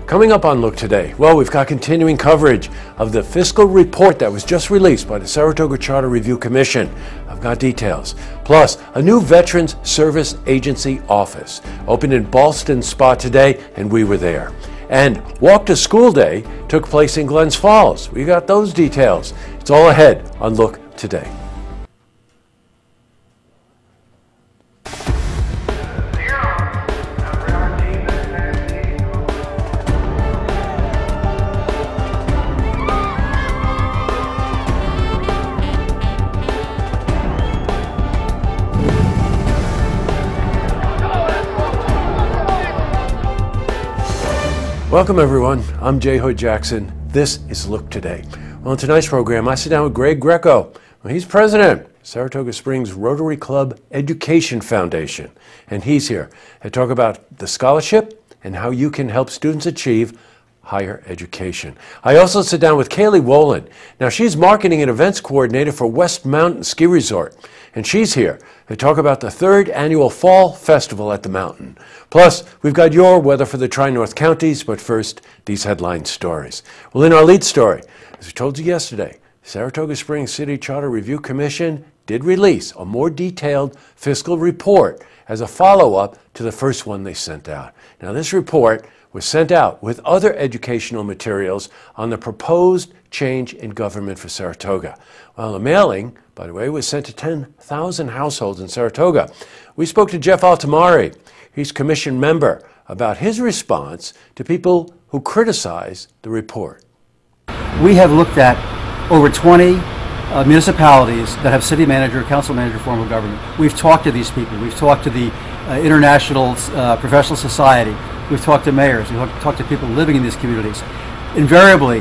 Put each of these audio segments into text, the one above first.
Coming up on Look Today, well, we've got continuing coverage of the fiscal report that was just released by the Saratoga Charter Review Commission. I've got details. Plus, a new Veterans Service Agency office opened in Ballston Spa today, and we were there. And Walk to School Day took place in Glens Falls. We got those details. It's all ahead on Look Today. Welcome everyone, I'm Jay Hood Jackson. This is Look Today. Well, in tonight's program, I sit down with Greg Greco. Well, he's president of Saratoga Springs Rotary Club Education Foundation. And he's here to talk about the scholarship and how you can help students achieve higher education. I also sit down with Kaylee Wolin. Now, she's marketing and events coordinator for West Mountain Ski Resort. And she's here to talk about the 3rd annual Fall Festival at the mountain. Plus, we've got your weather for the Tri-North counties, but first, these headline stories. Well, in our lead story, as we told you yesterday, Saratoga Springs City Charter Review Commission did release a more detailed fiscal report as a follow-up to the first one they sent out. Now, this report was sent out with other educational materials on the proposed change in government for Saratoga. Well, the mailing, by the way, was sent to 10,000 households in Saratoga. We spoke to Jeff Altamari. He's commission member, about his response to people who criticize the report. We have looked at over 20 municipalities that have city manager, council manager form of government. We've talked to these people. We've talked to the International Professional Society. We've talked to mayors. We've talked to people living in these communities. Invariably,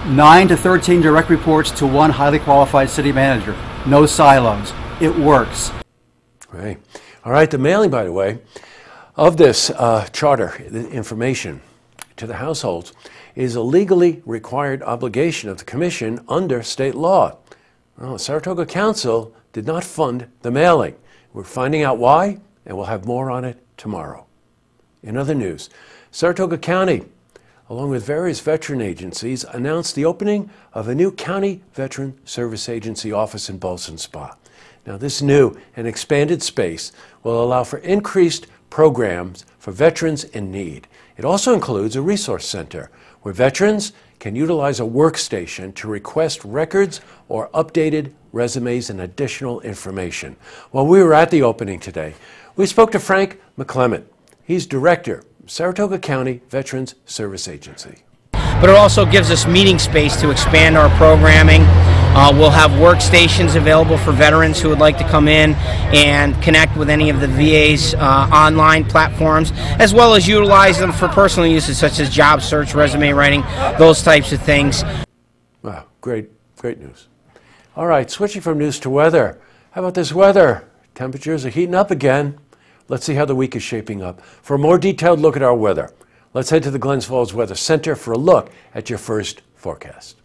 9 to 13 direct reports to one highly qualified city manager. No silos. It works. Right. All right. The mailing, by the way, of this charter, the information to the households, is a legally required obligation of the commission under state law. Well, Saratoga Council did not fund the mailing. We're finding out why, and we'll have more on it tomorrow. In other news, Saratoga County, along with various veteran agencies, announced the opening of a new County Veteran Service Agency office in Ballston Spa. Now, this new and expanded space will allow for increased programs for veterans in need. It also includes a resource center where veterans can utilize a workstation to request records or updated resumes and additional information. While we were at the opening today, we spoke to Frank McClement. He's director of Saratoga County Veterans Service Agency. But it also gives us meeting space to expand our programming. We'll have workstations available for veterans who would like to come in and connect with any of the VA's online platforms, as well as utilize them for personal uses such as job search, resume writing, those types of things. Wow, great news. All right, switching from news to weather. How about this weather? Temperatures are heating up again. Let's see how the week is shaping up. For a more detailed look at our weather, let's head to the Glens Falls Weather Center for a look at your first forecast.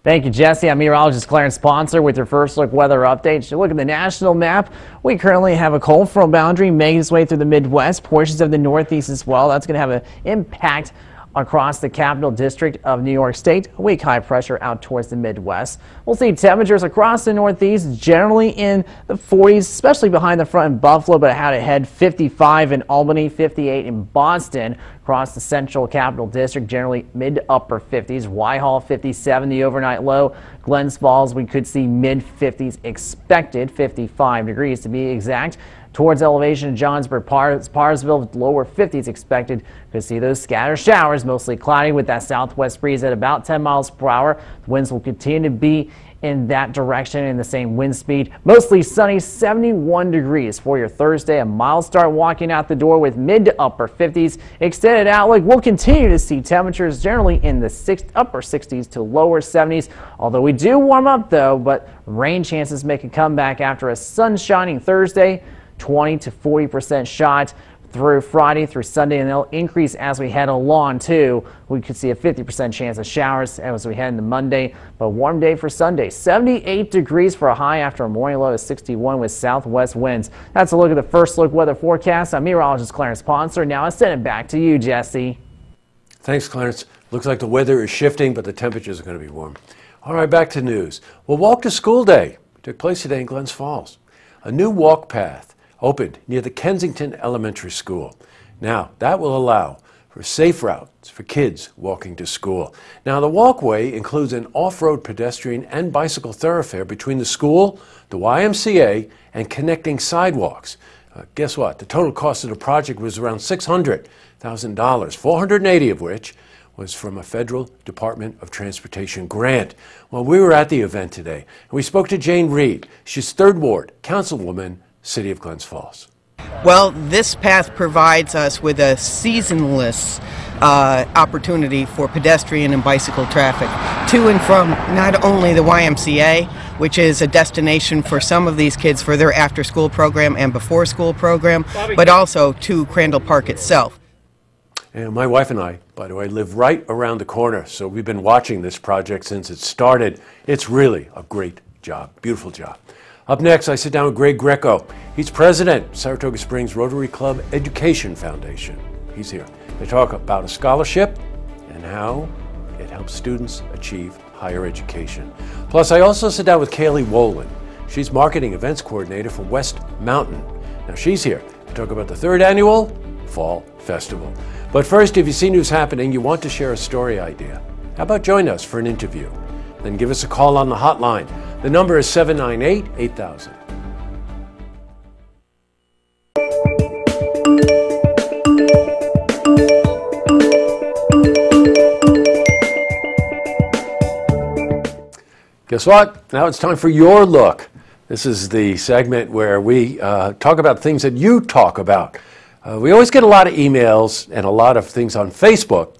Thank you, Jesse. I'm meteorologist Clarence Sponsor with your first look weather update. You look at the national map. We currently have a cold front boundary making its way through the Midwest, portions of the Northeast as well. That's going to have an impact across the capital district of New York State. A weak high pressure out towards the Midwest. We'll see temperatures across the Northeast generally in the 40s, especially behind the front in Buffalo, but how to head 55 in Albany, 58 in Boston. Across the central capital district, generally mid to upper 50s. Whitehall 57, the overnight low. Glens Falls, we could see mid 50s expected, 55 degrees to be exact. Towards elevation, Johnsburg, Parsville, lower 50s expected. Could see those scattered showers, mostly cloudy with that southwest breeze at about 10 miles per hour. The winds will continue to be in that direction in the same wind speed. Mostly sunny, 71 degrees for your Thursday. A mild start walking out the door with mid to upper 50s. Extended outlook, we'll continue to see temperatures generally in the upper 60s to lower 70s. Although we do warm up though, but rain chances make a comeback after a sun shining Thursday. 20 to 40% shot through Friday through Sunday, and they'll increase as we head along too. We could see a 50% chance of showers as we head into Monday, but warm day for Sunday. 78 degrees for a high after a morning low of 61 with southwest winds. That's a look at the first look weather forecast. I'm meteorologist Clarence Sponsor. Now I send it back to you, Jesse. Thanks, Clarence. Looks like the weather is shifting, but the temperatures are going to be warm. All right, back to news. Well, Walk to School Day took place today in Glens Falls. A new walk path opened near the Kensington Elementary School. Now, that will allow for safe routes for kids walking to school. Now, the walkway includes an off-road pedestrian and bicycle thoroughfare between the school, the YMCA, and connecting sidewalks. Guess what? The total cost of the project was around $600,000, $480,000 of which was from a federal Department of Transportation grant. Well, we were at the event today, and we spoke to Jane Reed. She's 3rd Ward, Councilwoman, City of Glens Falls. Well, this path provides us with a seasonless opportunity for pedestrian and bicycle traffic to and from not only the YMCA, which is a destination for some of these kids for their after-school program and before-school program, but also to Crandall Park itself. And my wife and I, by the way, live right around the corner, so we've been watching this project since it started. It's really a great job, beautiful job. Up next, I sit down with Greg Greco. He's president, Saratoga Springs Rotary Club Education Foundation. He's here. They talk about a scholarship and how it helps students achieve higher education. Plus, I also sit down with Kaylee Wolin. She's marketing events coordinator for West Mountain. Now, she's here to talk about the 3rd annual Fall Festival. But first, if you see news happening, you want to share a story idea, how about join us for an interview? Then give us a call on the hotline. The number is 798-8000. Guess what? Now it's time for Your Look. This is the segment where we talk about things that you talk about. We always get a lot of emails and a lot of things on Facebook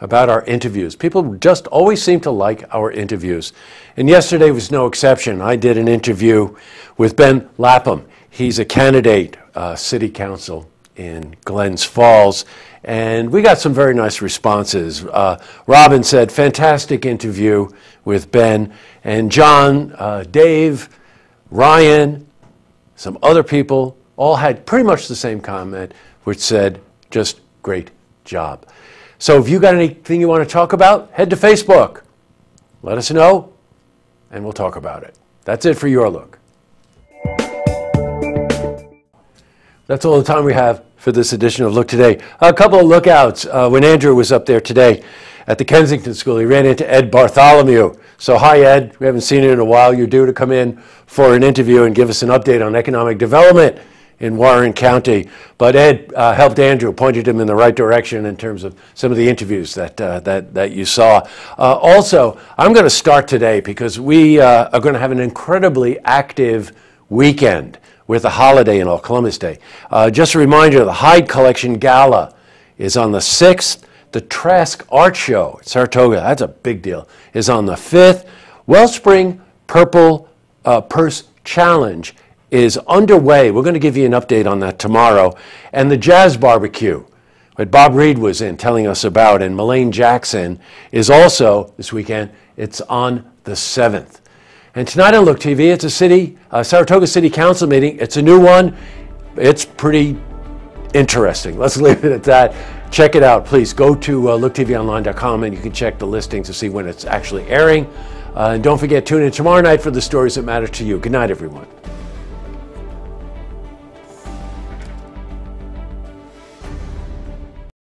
about our interviews. People just always seem to like our interviews. And yesterday was no exception. I did an interview with Ben Lapham. He's a candidate, city council in Glens Falls. And we got some very nice responses. Robin said, fantastic interview with Ben. And John, Dave, Ryan, some other people all had pretty much the same comment, which said, just great job. So if you got anything you want to talk about, head to Facebook. Let us know, and we'll talk about it. That's it for Your Look. That's all the time we have for this edition of Look Today. A couple of lookouts. When Andrew was up there today at the Kensington School, he ran into Ed Bartholomew. So hi, Ed. We haven't seen you in a while. You're due to come in for an interview and give us an update on economic development in Warren County. But Ed helped Andrew, pointed him in the right direction in terms of some of the interviews that you saw. Also, I'm going to start today because we are going to have an incredibly active weekend with the holiday and Columbus Day. Just a reminder, the Hyde Collection Gala is on the 6th. The Trask Art Show at Saratoga, that's a big deal, is on the 5th. Wellspring Purple Purse Challenge is underway. We're going to give you an update on that tomorrow. And the Jazz Barbecue that Bob Reed was in telling us about, and Melaine Jackson, is also this weekend. It's on the 7th. And tonight on Look TV, it's a Saratoga City Council meeting. It's a new one. It's pretty interesting. Let's leave it at that. Check it out, please. Go to looktvonline.com and you can check the listings to see when it's actually airing. And don't forget, tune in tomorrow night for the stories that matter to you. Good night, everyone.